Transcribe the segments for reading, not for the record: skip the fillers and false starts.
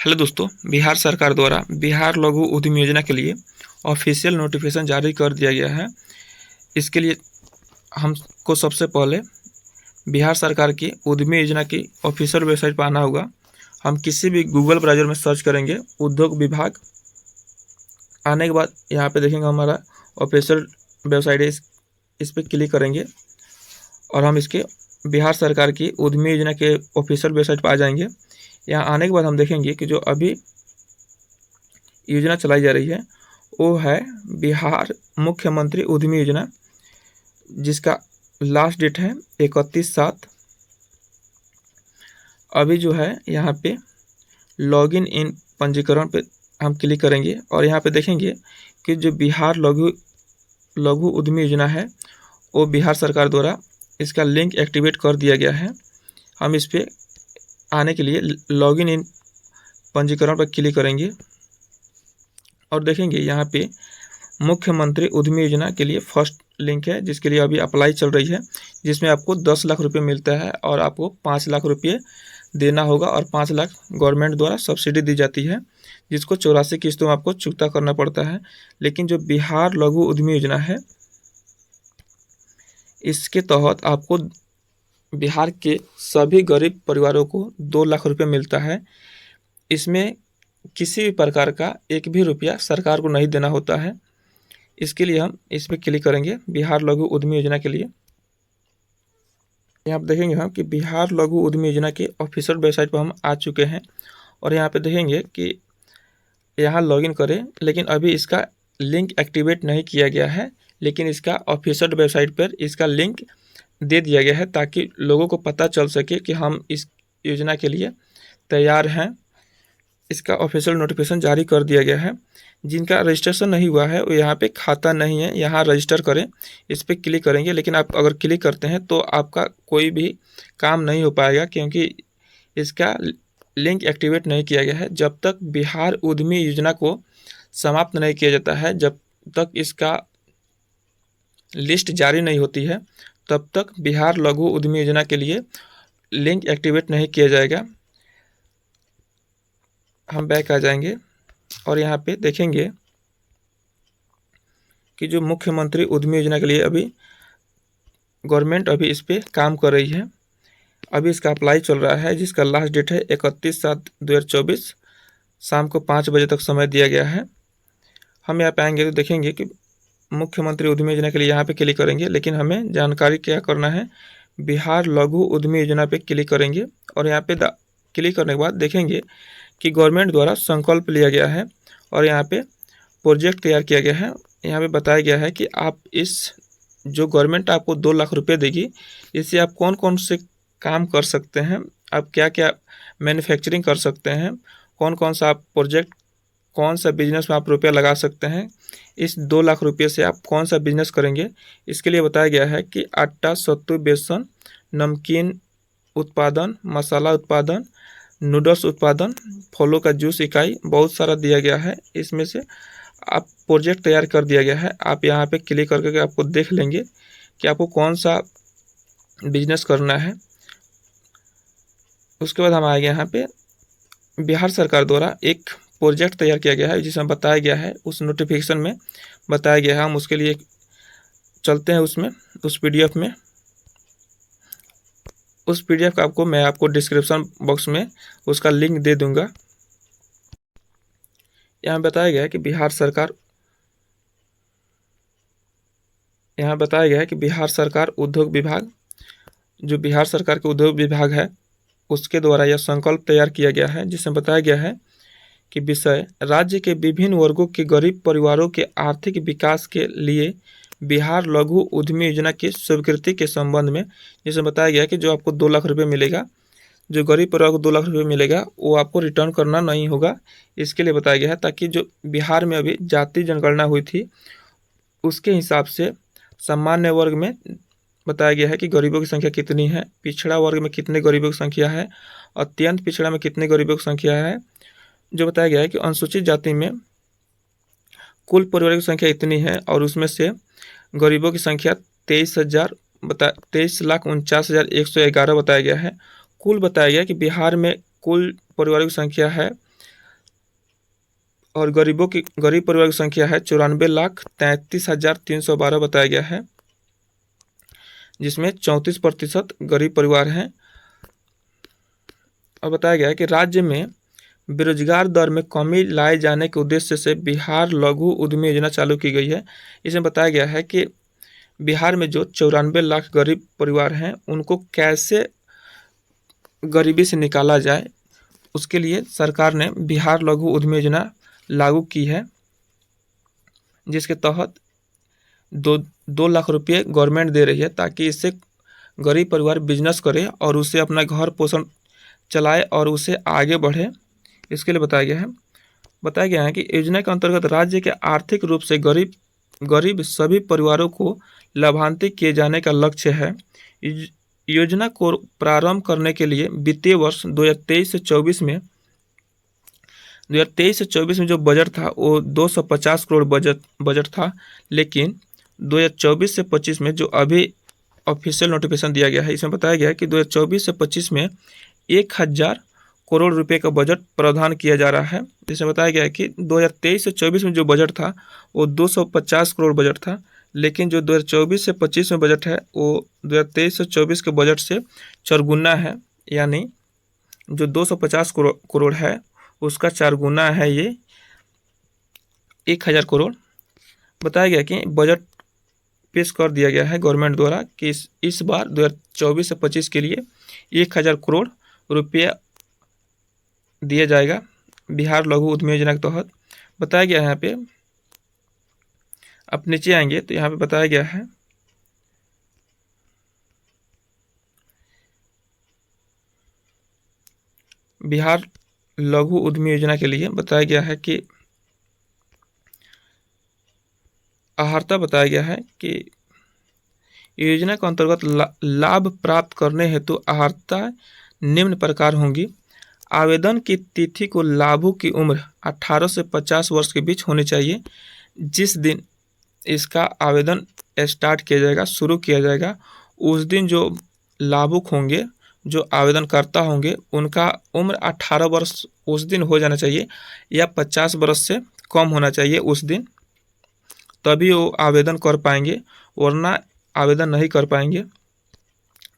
Hello दोस्तों, बिहार सरकार द्वारा बिहार लघु उद्यम योजना के लिए ऑफिशियल नोटिफिकेशन जारी कर दिया गया है। इसके लिए हमको सबसे पहले बिहार सरकार की उद्यमी योजना की ऑफिशियल वेबसाइट पर आना होगा। हम किसी भी गूगल ब्राउज़र में सर्च करेंगे उद्योग विभाग। आने के बाद यहाँ पे देखेंगे हमारा ऑफिशियल वेबसाइट है, इस पर क्लिक करेंगे और हम इसके बिहार सरकार की उद्यमी योजना के ऑफिशियल वेबसाइट पर आ जाएंगे। यहाँ आने के बाद हम देखेंगे कि जो अभी योजना चलाई जा रही है वो है बिहार मुख्यमंत्री उद्यमी योजना, जिसका लास्ट डेट है 31/7। अभी जो है यहाँ पे लॉगिन इन पंजीकरण पे हम क्लिक करेंगे और यहाँ पे देखेंगे कि जो बिहार लघु उद्यमी योजना है वो बिहार सरकार द्वारा इसका लिंक एक्टिवेट कर दिया गया है। हम इस पर आने के लिए लॉगिन इन पंजीकरण पर क्लिक करेंगे और देखेंगे यहाँ पे मुख्यमंत्री उद्यमी योजना के लिए फर्स्ट लिंक है, जिसके लिए अभी अप्लाई चल रही है, जिसमें आपको 10 लाख रुपये मिलता है और आपको 5 लाख रुपये देना होगा और 5 लाख गवर्नमेंट द्वारा सब्सिडी दी जाती है, जिसको 84 किस्तों में आपको चुकता करना पड़ता है। लेकिन जो बिहार लघु उद्यमी योजना है इसके तहत आपको बिहार के सभी गरीब परिवारों को 2 लाख रुपये मिलता है। इसमें किसी भी प्रकार का एक भी रुपया सरकार को नहीं देना होता है। इसके लिए हम इस पर क्लिक करेंगे बिहार लघु उद्यमी योजना के लिए। यहाँ पर देखेंगे हम कि बिहार लघु उद्यमी योजना के ऑफिशियल वेबसाइट पर हम आ चुके हैं और यहाँ पे देखेंगे कि यहाँ लॉगिन करें, लेकिन अभी इसका लिंक एक्टिवेट नहीं किया गया है। लेकिन इसका ऑफिशियल वेबसाइट पर इसका लिंक दे दिया गया है ताकि लोगों को पता चल सके कि हम इस योजना के लिए तैयार हैं। इसका ऑफिशियल नोटिफिकेशन जारी कर दिया गया है। जिनका रजिस्ट्रेशन नहीं हुआ है वो यहाँ पे खाता नहीं है, यहाँ रजिस्टर करें, इस पर क्लिक करेंगे। लेकिन आप अगर क्लिक करते हैं तो आपका कोई भी काम नहीं हो पाएगा, क्योंकि इसका लिंक एक्टिवेट नहीं किया गया है। जब तक बिहार उद्यमी योजना को समाप्त नहीं किया जाता है, जब तक इसका लिस्ट जारी नहीं होती है, तब तक बिहार लघु उद्यमी योजना के लिए लिंक एक्टिवेट नहीं किया जाएगा। हम बैक आ जाएंगे और यहाँ पे देखेंगे कि जो मुख्यमंत्री उद्यमी योजना के लिए अभी गवर्नमेंट अभी इस पर काम कर रही है। अभी इसका अप्लाई चल रहा है, जिसका लास्ट डेट है 31/7/2024, शाम को 5 बजे तक समय दिया गया है। हम यहाँ पे आएंगे तो देखेंगे कि मुख्यमंत्री उद्यमी योजना के लिए यहाँ पे क्लिक करेंगे, लेकिन हमें जानकारी क्या करना है, बिहार लघु उद्यमी योजना पे क्लिक करेंगे और यहाँ पे क्लिक करने के बाद देखेंगे कि गवर्नमेंट द्वारा संकल्प लिया गया है और यहाँ पे प्रोजेक्ट तैयार किया गया है। यहाँ पे बताया गया है कि आप इस जो गवर्नमेंट आपको 2 लाख रुपये देगी, इससे आप कौन कौन से काम कर सकते हैं, आप क्या क्या मैन्युफैक्चरिंग कर सकते हैं, कौन कौन सा आप प्रोजेक्ट, कौन सा बिजनेस में आप रुपया लगा सकते हैं। इस 2 लाख रुपये से आप कौन सा बिजनेस करेंगे, इसके लिए बताया गया है कि आटा, सत्तू, बेसन, नमकीन उत्पादन, मसाला उत्पादन, नूडल्स उत्पादन, फलों का जूस इकाई, बहुत सारा दिया गया है। इसमें से आप प्रोजेक्ट तैयार कर दिया गया है। आप यहाँ पे क्लिक करके आपको देख लेंगे कि आपको कौन सा बिजनेस करना है। उसके बाद हम आएंगे यहाँ पे बिहार सरकार द्वारा एक प्रोजेक्ट तैयार किया गया है, जिसमें बताया गया है, उस नोटिफिकेशन में बताया गया है। हम उसके लिए चलते हैं उसमें, उस PDF में। उस PDF का मैं आपको डिस्क्रिप्शन बॉक्स में उसका लिंक दे दूंगा। यहाँ बताया गया है कि बिहार सरकार उद्योग विभाग, जो बिहार सरकार के उद्योग विभाग है, उसके द्वारा यह संकल्प तैयार किया गया है, जिसमें बताया गया है कि विषय राज्य के विभिन्न वर्गों के गरीब परिवारों के आर्थिक विकास के लिए बिहार लघु उद्यमी योजना की स्वीकृति के संबंध में, जिसमें बताया गया कि जो आपको 2 लाख रुपये मिलेगा, जो गरीब परिवार को 2 लाख रुपये मिलेगा, वो आपको रिटर्न करना नहीं होगा। इसके लिए बताया गया है ताकि जो बिहार में अभी जाति जनगणना हुई थी उसके हिसाब से सामान्य वर्ग में बताया गया है कि गरीबों की संख्या कितनी है, पिछड़ा वर्ग में कितने गरीबों की संख्या है, अत्यंत पिछड़ा में कितने गरीबों की संख्या है। जो बताया गया है कि अनुसूचित जाति में कुल परिवारों की संख्या इतनी है और उसमें से गरीबों की संख्या 23,49,111 बताया गया है। कुल बताया गया कि बिहार में कुल परिवारों की संख्या है और गरीब परिवार की संख्या है 94,33,312 बताया गया है, जिसमें 34% गरीब परिवार हैं। और बताया गया है कि राज्य में बेरोजगार दर में कमी लाए जाने के उद्देश्य से बिहार लघु उद्यमी योजना चालू की गई है। इसमें बताया गया है कि बिहार में जो 94 लाख गरीब परिवार हैं उनको कैसे गरीबी से निकाला जाए, उसके लिए सरकार ने बिहार लघु उद्यमी योजना लागू की है, जिसके तहत 2 लाख रुपये गवर्नमेंट दे रही है ताकि इससे गरीब परिवार बिजनेस करे और उसे अपना घर पोषण चलाए और उसे आगे बढ़े। इसके लिए बताया गया है कि योजना के अंतर्गत राज्य के आर्थिक रूप से गरीब सभी परिवारों को लाभान्वित किए जाने का लक्ष्य है। योजना को प्रारंभ करने के लिए वित्तीय वर्ष 2023 से 24 में जो बजट था वो 250 करोड़ बजट था, लेकिन 2024 से 25 में जो अभी ऑफिशियल नोटिफिकेशन दिया गया है, इसमें बताया गया है कि 2024 से 25 में 1000 करोड़ रुपए का बजट प्रावधान किया जा रहा है। जिसमें बताया गया है कि 2023 से 24 में जो बजट था वो 250 करोड़ बजट था, लेकिन जो 2024 से 25 में बजट है वो 2023 से 24 के बजट से 4 गुना है, यानी जो 250 करोड़ है उसका 4 गुना है, ये 1000 करोड़। बताया गया कि बजट पेश कर दिया गया है गवर्नमेंट द्वारा कि इस बार 2024 से 25 के लिए 1000 करोड़ रुपया दिया जाएगा बिहार लघु उद्यमी योजना के तहत। बताया गया है यहाँ पे, आप नीचे आएंगे तो यहाँ पे बताया गया है बिहार लघु उद्यमी योजना के लिए बताया गया है कि अहर्ता बताया गया है कि योजना के अंतर्गत लाभ प्राप्त करने हेतु अहर्ता निम्न प्रकार होंगी। आवेदन की तिथि को लाभुक की उम्र 18 से 50 वर्ष के बीच होनी चाहिए। जिस दिन इसका आवेदन स्टार्ट किया जाएगा, शुरू किया जाएगा, उस दिन जो लाभुक होंगे, जो आवेदनकर्ता होंगे, उनका उम्र 18 वर्ष उस दिन हो जाना चाहिए या 50 वर्ष से कम होना चाहिए उस दिन, तभी वो आवेदन कर पाएंगे, वरना आवेदन नहीं कर पाएंगे।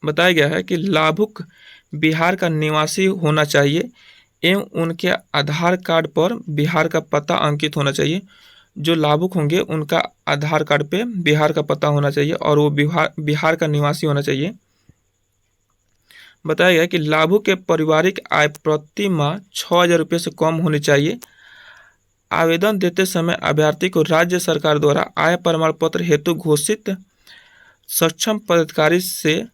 बताया गया है कि लाभुक बिहार का निवासी होना चाहिए एवं उनके आधार कार्ड पर बिहार का पता अंकित होना चाहिए। जो लाभुक होंगे उनका आधार कार्ड पे बिहार का पता होना चाहिए और वो बिहार का निवासी होना चाहिए। बताया गया कि लाभुक के पारिवारिक आय प्रति माह 6000 रुपये से कम होनी चाहिए। आवेदन देते समय अभ्यर्थी को राज्य सरकार द्वारा आय प्रमाण पत्र हेतु घोषित सक्षम पदाधिकारी से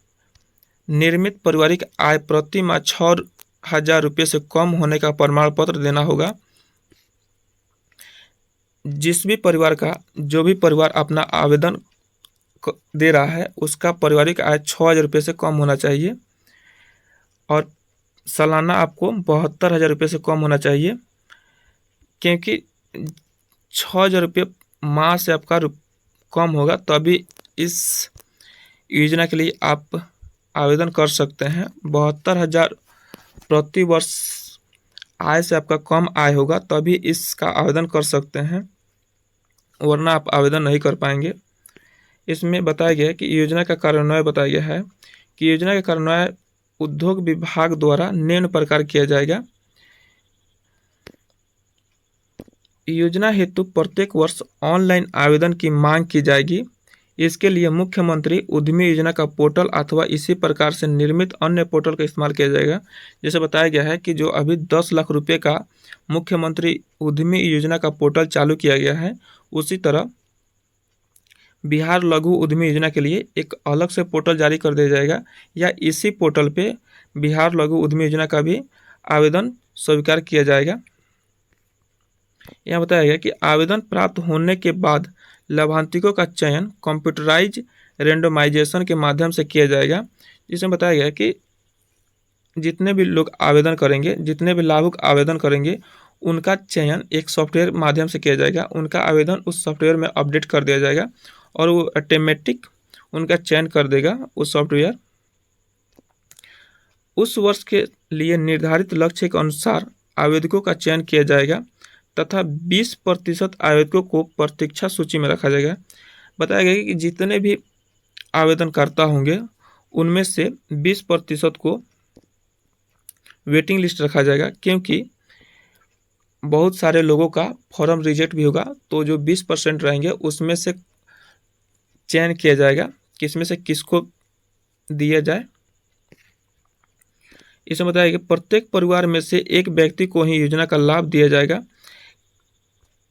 निर्मित पारिवारिक आय प्रति माह 6000 रुपये से कम होने का प्रमाण पत्र देना होगा। जो भी परिवार अपना आवेदन दे रहा है उसका पारिवारिक आय 6000 रुपये से कम होना चाहिए और सालाना आपको 72,000 रुपये से कम होना चाहिए, क्योंकि 6000 रुपये माह से आपका कम होगा तभी इस योजना के लिए आप आवेदन कर सकते हैं। 72,000 प्रति वर्ष आय से आपका कम आय होगा तभी इसका आवेदन कर सकते हैं, वरना आप आवेदन नहीं कर पाएंगे। इसमें बताया गया है कि योजना का कार्यान्वयन बताया गया है कि योजना का कार्यान्वयन उद्योग विभाग द्वारा निम्न प्रकार किया जाएगा। योजना हेतु प्रत्येक वर्ष ऑनलाइन आवेदन की मांग की जाएगी। इसके लिए मुख्यमंत्री उद्यमी योजना का पोर्टल अथवा इसी प्रकार से निर्मित अन्य पोर्टल का इस्तेमाल किया जाएगा। जैसे बताया गया है कि जो अभी 10 लाख रुपए का मुख्यमंत्री उद्यमी योजना का पोर्टल चालू किया गया है, उसी तरह बिहार लघु उद्यमी योजना के लिए एक अलग से पोर्टल जारी कर दिया जाएगा या इसी पोर्टल पे बिहार लघु उद्यमी योजना का भी आवेदन स्वीकार किया जाएगा। यहाँ बताया गया कि आवेदन प्राप्त होने के बाद लाभार्थियों का चयन कंप्यूटराइज रेंडमाइजेशन के माध्यम से किया जाएगा। जिसमें बताया गया कि जितने भी लोग आवेदन करेंगे, जितने भी लाभुक आवेदन करेंगे, उनका चयन एक सॉफ्टवेयर माध्यम से किया जाएगा। उनका आवेदन उस सॉफ्टवेयर में अपडेट कर दिया जाएगा और वो ऑटोमेटिक उनका चयन कर देगा उस सॉफ्टवेयर। उस वर्ष के लिए निर्धारित लक्ष्य के अनुसार आवेदकों का चयन किया जाएगा तथा 20% आवेदकों को प्रतीक्षा सूची में रखा जाएगा। बताया गया कि जितने भी आवेदनकर्ता होंगे उनमें से 20% को वेटिंग लिस्ट रखा जाएगा, क्योंकि बहुत सारे लोगों का फॉर्म रिजेक्ट भी होगा। तो जो 20% रहेंगे उसमें से चयन किया जाएगा किसमें से किसको दिया जाए। इसमें बताया कि प्रत्येक परिवार में से एक व्यक्ति को ही योजना का लाभ दिया जाएगा।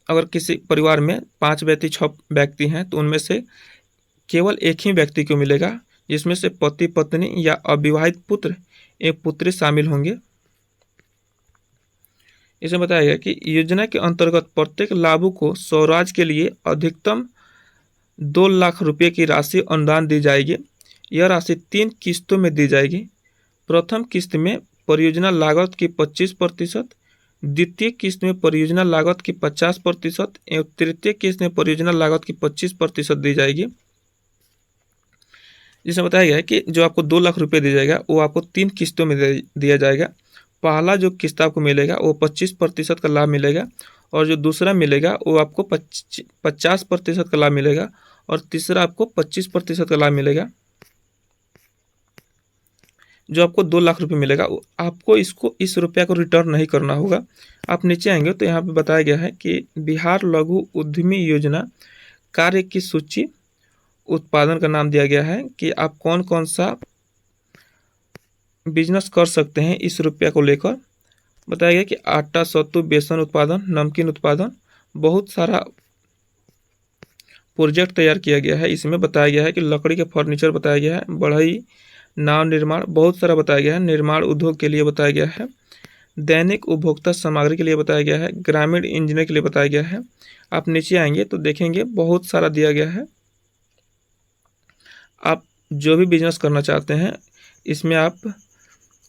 अगर किसी परिवार में 5 व्यक्ति 6 व्यक्ति हैं तो उनमें से केवल एक ही व्यक्ति को मिलेगा, जिसमें से पति पत्नी या अविवाहित पुत्र एवं पुत्री शामिल होंगे। इसमें बताया गया कि योजना के अंतर्गत प्रत्येक लाभुक को स्वराज के लिए अधिकतम 2 लाख रुपये की राशि अनुदान दी जाएगी। यह राशि 3 किस्तों में दी जाएगी। प्रथम किस्त में परियोजना लागत की 25%, द्वितीय किस्त में परियोजना लागत की 50% एवं तृतीय किस्त में परियोजना लागत की 25% दी जाएगी। जिसमें बताया गया है कि जो आपको 2 लाख रुपये दिया जाएगा वो आपको 3 किस्तों में दिया जाएगा। पहला जो किस्त आपको मिलेगा वो 25% का लाभ मिलेगा, और जो दूसरा मिलेगा वो आपको 50% का लाभ मिलेगा, और तीसरा आपको 25% का लाभ मिलेगा। जो आपको 2 लाख रुपये मिलेगा आपको इस रुपया को रिटर्न नहीं करना होगा। आप नीचे आएंगे तो यहाँ पे बताया गया है कि बिहार लघु उद्यमी योजना कार्य की सूची, उत्पादन का नाम दिया गया है कि आप कौन कौन सा बिजनेस कर सकते हैं इस रुपया को लेकर। बताया गया कि आटा, सत्तू, बेसन उत्पादन, नमकीन उत्पादन, बहुत सारा प्रोजेक्ट तैयार किया गया है। इसमें बताया गया है कि लकड़ी के फर्नीचर बताया गया है, बढ़ई, नाव निर्माण, बहुत सारा बताया गया है। निर्माण उद्योग के लिए बताया गया है, दैनिक उपभोक्ता सामग्री के लिए बताया गया है, ग्रामीण इंजीनियर के लिए बताया गया है। आप नीचे आएंगे तो देखेंगे बहुत सारा दिया गया है। आप जो भी बिजनेस करना चाहते हैं इसमें आप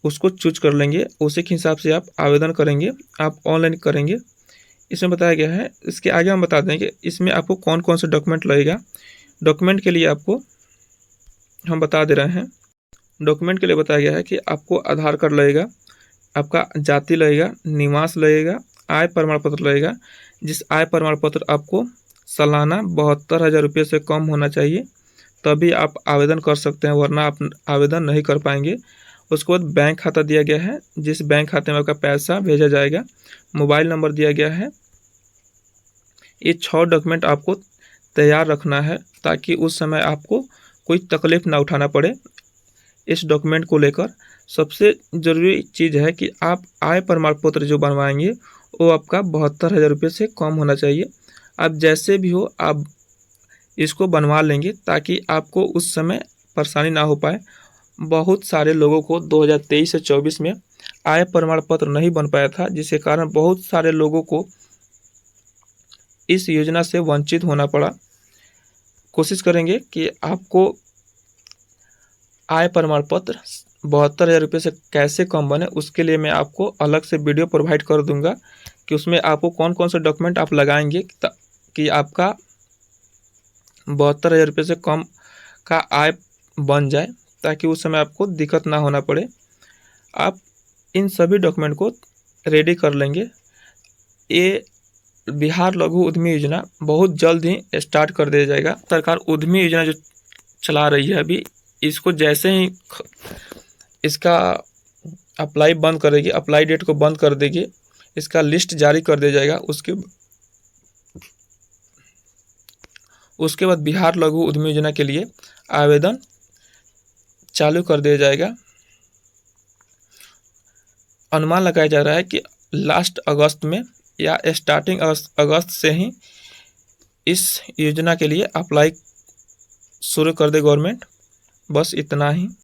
उसको चूज कर लेंगे, उसी के हिसाब से आप आवेदन करेंगे, आप ऑनलाइन करेंगे। इसमें बताया गया है। इसके आगे हम बता दें कि इसमें आपको कौन कौन से डॉक्यूमेंट लगेगा। डॉक्यूमेंट के लिए आपको हम बता दे रहे हैं। डॉक्यूमेंट के लिए बताया गया है कि आपको आधार कार्ड लगेगा, आपका जाति लगेगा, निवास लगेगा, आय प्रमाण पत्र लगेगा। जिस आय प्रमाण पत्र आपको सालाना 72,000 रुपये से कम होना चाहिए, तभी आप आवेदन कर सकते हैं, वरना आप आवेदन नहीं कर पाएंगे। उसके बाद बैंक खाता दिया गया है, जिस बैंक खाते में आपका पैसा भेजा जाएगा। मोबाइल नंबर दिया गया है। ये 6 डॉक्यूमेंट आपको तैयार रखना है ताकि उस समय आपको कोई तकलीफ ना उठाना पड़े। इस डॉक्यूमेंट को लेकर सबसे ज़रूरी चीज़ है कि आप आय प्रमाण पत्र जो बनवाएंगे वो आपका 72,000 रुपये से कम होना चाहिए। आप जैसे भी हो आप इसको बनवा लेंगे ताकि आपको उस समय परेशानी ना हो पाए। बहुत सारे लोगों को 2023 से 24 में आय प्रमाण पत्र नहीं बन पाया था, जिसके कारण बहुत सारे लोगों को इस योजना से वंचित होना पड़ा। कोशिश करेंगे कि आपको आय प्रमाण पत्र 72,000 रुपये से कैसे कम बने, उसके लिए मैं आपको अलग से वीडियो प्रोवाइड कर दूंगा कि उसमें आपको कौन कौन से डॉक्यूमेंट आप लगाएंगे कि आपका 72,000 रुपये से कम का आय बन जाए, ताकि उस समय आपको दिक्कत ना होना पड़े। आप इन सभी डॉक्यूमेंट को रेडी कर लेंगे। ये बिहार लघु उद्यमी योजना बहुत जल्द ही स्टार्ट कर दिया जाएगा। सरकार उद्यमी योजना जो चला रही है अभी, इसको जैसे ही इसका अप्लाई बंद करेगी, अप्लाई डेट को बंद कर देगी, इसका लिस्ट जारी कर दिया जाएगा। उसके बाद बिहार लघु उद्यमी योजना के लिए आवेदन चालू कर दिया जाएगा। अनुमान लगाया जा रहा है कि लास्ट अगस्त में या स्टार्टिंग अगस्त से ही इस योजना के लिए अप्लाई शुरू कर दे गवर्नमेंट। बस इतना ही।